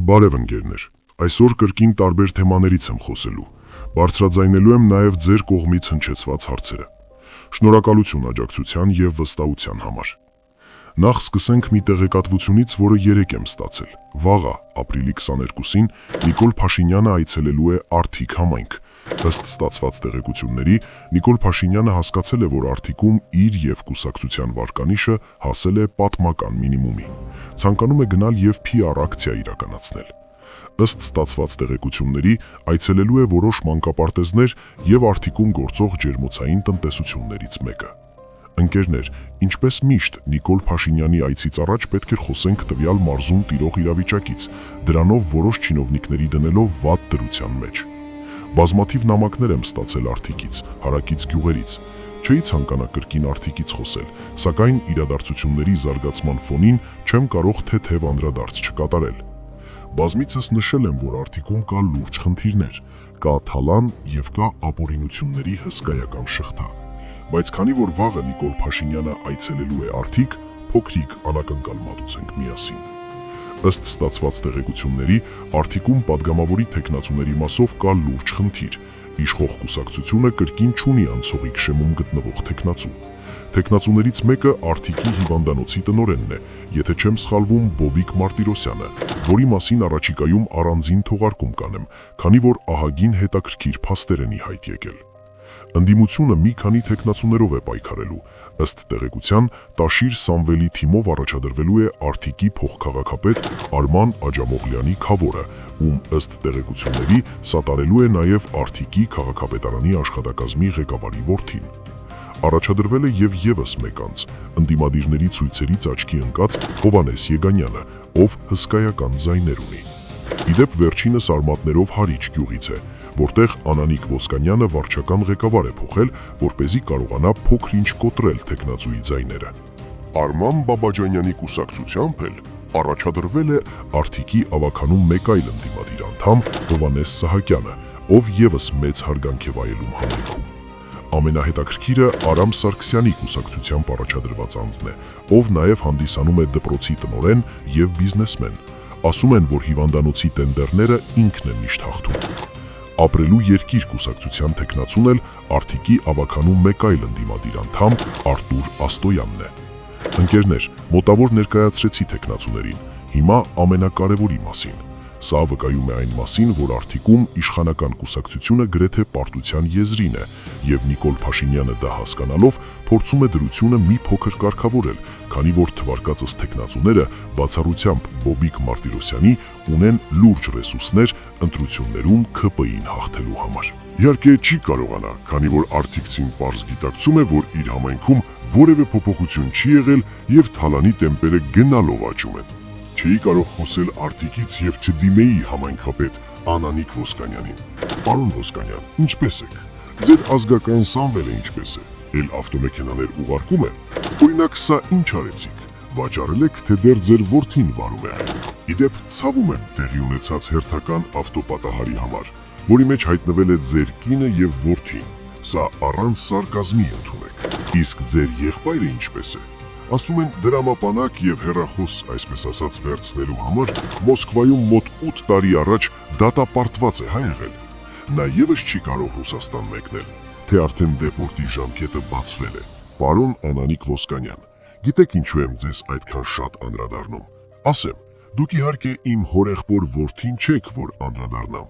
Բարև ընկերներ, այսօր կրկին տարբեր թեմաներից եմ խոսելու, բարձրաձայնելու եմ նաև ձեր կողմից հնչեցված հարցերը։ Շնորհակալություն աջակցության և վստահության համար։ Նախ սկսենք մի տեղեկատվությունից, որը երեկ եմ ստացել։ Վաղը, ապրիլի 22-ին, Նիկոլ Փաշինյանը այցելելու է Արթիկ համայնք։ Ըստ ստացված տեղեկությունների, Նիկոլ Փաշինյանը հասկացել է, որ Արթիկում իր և կուսակցության վարկանիշը հասել է պատմական մինիմումի։ Ցանկանում է գնալ և PR ակցիա իրականացնել։ Ըստ ստացված տեղեկությունների, այցելելու է որոշ մանկապարտեզներ և Արթիկում գործող ջերմոցային տնտեսություններից մեկը։ Ընկերներ, ինչպես միշտ, Նիկոլ Փաշինյանի այցից առաջ պետք է խոսենք տվյալ մարզում տիրող իրավիճակից, դրանով որոշ չինովնիկների դնելով վատ դրության մեջ։ Բազմաթիվ նամակներ եմ ստացել Արթիկից, հարակից գյուղերից։ Չէի ցանկանա կրկին Արթիկից խոսել, սակայն իրադարձությունների զարգացման ֆոնին չեմ կարող թեթև անդրադարձ չկատարել։ Բազմիցս նշել եմ, որ Արթիկում կա լուրջ խնդիրներ, կա թալան և կա ապօրինությունների հսկայական շղթա։ Բայց քանի որ վաղը Նիկոլ Փաշինյանը այցելելու է Արթիկ, փոքրիկ անակնկալ մատուցենք միասին։ Ըստ ստացված տեղեկությունների, Արթիկում падգամավորի թեկնածուների մասով կա լուրջ խնդիր։ Իշխող կուսակցությունը կրկին չունի անցողիկ շեմում գտնվող թեկնածու։ Թեկնածուներից մեկը Արթիկի հիվանդանոցի տնօրենն է, եթե չեմ սխալվում, Բոբիկ Մարտիրոսյանը, որի մասին առաջիկայում առանձին թողարկում կանեմ, քանի որ ահագին հետաքրքիր փաստեր են ի հայտ եկել։ Ընդդիմությունը մի քանի թեկնածուներով է պայքարելու։ Ըստ տեղեկության, Տաշիր Սամվելի թիմով առաջադրվելու է Արթիկի փոխքաղաքապետ Արման Աջամողլյանի քավորը, ում ըստ տեղեկությունների սատարելու է նաև Արթիկի քաղաքապետարանի աշխատակազմի ղեկավարի որդին։ Առաջադրվել է և ևս մեկ անձ, ընդդիմադիրների ցույցերից աչքի ընկած Հովհաննես Եգանյանը, ով հսկայական ձայներ ունի։ Իդեպ վերջինս արմատներով Հարիչ գյուղից է, որտեղ Անանիկ Ոսկանյանը վարչական ղեկավար է փոխել, որպեսզի կարողանա փոքր-ինչ կոտրել թեկնածուի ձայները։ Արման Բաբաջանյանի կուսակցությամբ էլ առաջադրվել է Արթիկի ավագանում մեկ այլ ընդդիմադիր անդամ Հովհաննես Սահակյանը, ով ևս մեծ հարգանք է վայելում համայնքում։ Ամենահետաքրքիրը Արամ Սարգսյանի կուսակցությամբ առաջադրված անձն է, ով նաև հանդիսանում է դպրոցի տնօրեն և բիզնեսմեն։ Ասում են, որ հիվանդանոցի տենդերները ինքն է միշտ հաղթում։ Ապրելու երկիր կուսակցության թեկնածուն էլ Արթիկի ավագանում մեկ այլ ընդդիմադիր անդամ Արտուր Աստոյանն է։ Ընկերներ, մոտավոր ներկայացրեցի թեկնածուներին, հիմա ամենակարևորի մասին։ Սա վկայում է այն մասին, որ Արթիկում իշխանական կուսակցությունը գրեթե պարտության եզրին է, և Նիկոլ Փաշինյանը դա հասկանալով փորձում է դրությունը մի փոքր կարգավորել, քանի որ թվարկածս թեկնածուները, բացառությամբ Բոբիկ Մարտիրոսյանի, ունեն լուրջ ռեսուրսներ ընտրություններում ՔՊ-ին հաղթելու համար։ Իհարկե չի կարողանա, քանի որ Արթիկցին պարզ գիտակցում է, որ իր համայնքում որևէ փոփոխություն չի եղել և թալանի տեմպերը գնալով աճում են։ Չէի կարող խոսել Արթիկից և չդիմեի համայնքապետ Անանիկ Ոսկանյանին։ Պարոն Ոսկանյան, ինչպե՞ս եք։ Ձեր ազգական Սամվելը ինչպե՞ս է։ Էլ ավտոմեքենաներ ուղարկում է։ Օրինակ սա ինչ արեցիք։ Վաճառել եք, թե դեռ ձեր որդին վարում է այն։ Իդեպ ցավում եմ տեղի ունեցած հերթական ավտոպատահարի համար, որի մեջ հայտնվել է ձեր կինը և որդին։ Սա առանց սարկազմի ընդունեք։ Իսկ ձեր եղբայրը ինչպե՞ս է։ Ասում են դրամապանակ և հեռախոս, այսպես ասած, վերցնելու համար Մոսկվայում մոտ 8 տարի առաջ դատապարտված է եղել։ Նա ևս չի կարող Ռուսաստան մեկնել, թե արդեն դեպորտի ժամկետը բացվել է։ Պարոն Անանիկ Ոսկանյան, գիտեք ինչու եմ ձեզ այդքան շատ անդրադառնում։ Ասեմ, դուք իհարկե իմ հորեղբոր որդին չեք, որ անդրադառնամ։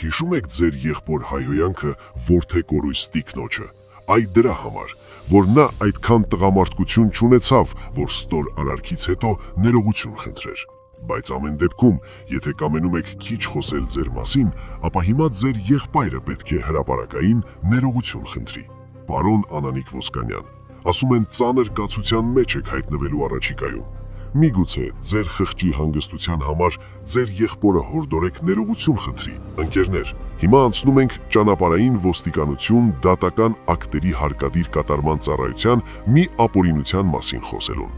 Հիշում եք ձեր եղբոր հայհոյանքը որդեկորույս տիկնոջը։ Այ դրա համար, որ նա այդքան տղամարդկություն չունեցավ, որ ստոր արարքից հետո ներողություն խնդրեր։ Բայց ամեն դեպքում, եթե կամենում եք քիչ խոսել ձեր մասին, ապա հիմա ձեր եղբայրը պետք է հրապարակային ներողություն խնդրի։ Պարոն Անանիկ Ոսկանյան, ասում են ծանր կացության մեջ եք հայտնվելու առաջիկայում։ Միգուցե ձեր խղճի հանգստության համար ձեր եղբորը հորդորեք ներողություն խնդրի։ Ընկերներ, հիմա անցնում ենք ճանապարհային ոստիկանություն դատական ակտերի հարկադիր կատարման ծառայության մի ապօրինության մասին խոսելուն։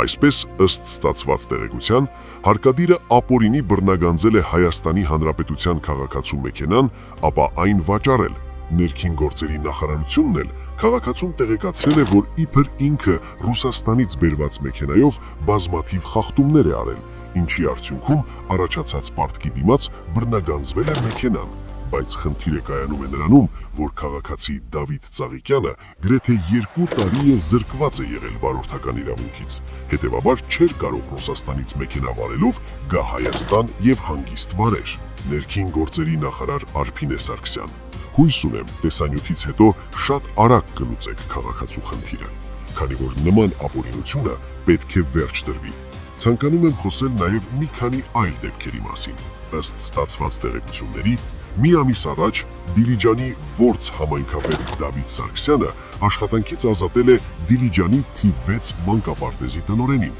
Այսպես, ըստ ստացված տեղեկության, հարկադիրը ապօրինի բռնագանձել է Հայաստանի Հանրապետության քաղաքացու մեքենան, ապա այն վաճառել։ Ներքին գործերի նախարարությունն էլ քաղաքացուն տեղեկացրել է, որ իբր ինքը Ռուսաստանից բերված մեքենայով բազմաթիվ խախտումներ է արել, ինչի արդյունքում առաջացած պարտքի դիմաց բռնագանձվել է մեքենան, բայց խնդիրը կայանում է նրանում, որ քաղաքացի Դավիթ Ծաղիկյանը գրեթե 2 տարի է զրկված է եղել վարորդական իրավունքից, հետևաբար չէր կարող Ռուսաստանից մեքենա վարելով գա Հայաստան եւ հանգիստ վարեր։ Ներքին գործերի նախարար Արփին Սարգսյան, հույս ունեմ տեսանյութից հետո շատ արագ կլուծեք քաղաքացու խնդիրը, քանի որ նման ապօրինությունը պետք է վերջ տրվի։ Ցանկանում եմ խոսել նաեւ մի քանի այլ դեպքերի մասին։ Ըստ ստացված տեղեկությունների, մի ամիս առաջ Դիլիջանի Որց համայնքապետ Դավիթ Սարգսյանը աշխատանքից ազատել է Դիլիջանի թիվ 6 մանկապարտեզի տնօրենին։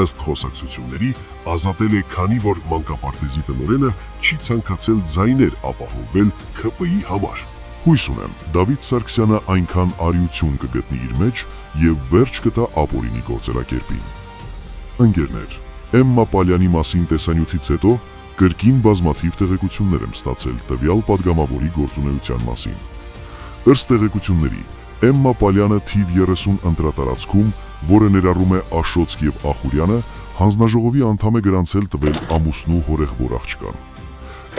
Ըստ խոսակցությունների, ազատել է, քանի որ մանկապարտեզի տնօրենը չի ցանկացել ձայներ ապահովել ՔՊ-ի համար։ Հույս ունեմ, Դավիթ Սարգսյանը այնքան արիություն կգտնի իր մեջ եւ վերջ կտա ապօրինի գործելակերպին։ Ընկերներ, Էմմա Պալյանի մասին տեսանյութից հետո կրկին բազմաթիվ տեղեկություններ եմ ստացել տվյալ падգամավորի գործունեության մասին։ Ըստ տեղեկությունների, Էմմա Պալյանը թիվ 30 ընտրատարածքում, որը ներառում է Աշոտսկ եւ Ախուրյանը, հանձնաժողովի անդամ է գրանցել տվել ամուսնու հորեղբոր աղջկան։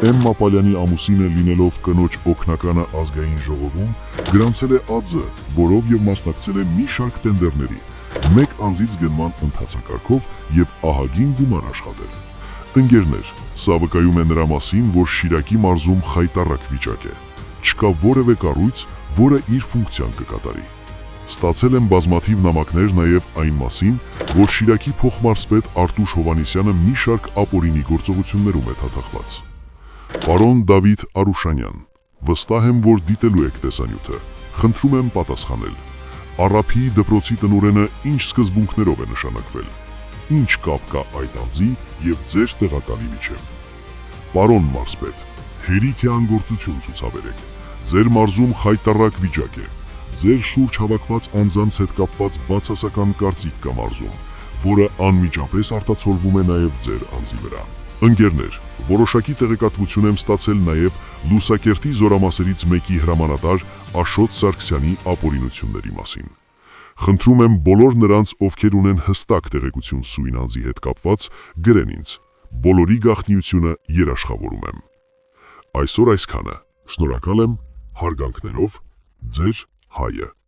Էմմա Պալյանի ամուսինը լինելով կնոջ օգնականը ազգային ժողովում, գրանցել է ԱՁ, որով եւ մասնակցել է մի շարք տենդերների, մեկ անձից գնման ընթացակարգով եւ ահագին գումար աշխատել։ Ընկերներ, սա վկայում է նրա մասին, որ Շիրակի մարզում խայտառակ վիճակ է։ Չկա որևէ կառույց, որը իր ֆունկցիան կկատարի։ Ստացել եմ բազմաթիվ նամակներ նաև այն մասին, որ Շիրակի փոխմարզպետ Արտուշ Հովհաննիսյանը մի շարք ապօրինի գործողություններում է թաթախված։ Պարոն Դավիթ Արուշանյան, վստահ եմ, որ դիտելու եք տեսանյութը։ Խնդրում եմ պատասխանել։ Առափի դպրոցի տնօրենը ինչ սկզբունքներով է նշանակվել։ Ինչ կապ կա այդ անձի եւ ձեր տեղակալի միջև։ Պարոն մարզպետ, հերիք է անգործություն ցուցաբերեք։ Ձեր մարզում խայտառակ վիճակ է։ Ձեր շուրջ հավաքված անձանց հետ կապված բացասական կարծիք կա մարզում, որը անմիջապես արտացոլվում է նաեւ ձեր անձի վրա։ Ընկերներ, որոշակի տեղեկատվություն եմ ստացել նաեւ Լուսակերտի զորամասերից մեկի հրամանատար Աշոտ Սարգսյանի ապօրինությունների մասին։ Խնդրում եմ բոլոր նրանց, ովքեր ունեն հստակ տեղեկություն սույն անձի հետ կապված, գրեն ինձ։ Բոլորի գաղտնիությունը երաշխավորում եմ։ Այսօր այսքանը։ Շնորհակալ եմ, հարգանքներով, ձեր Հայը։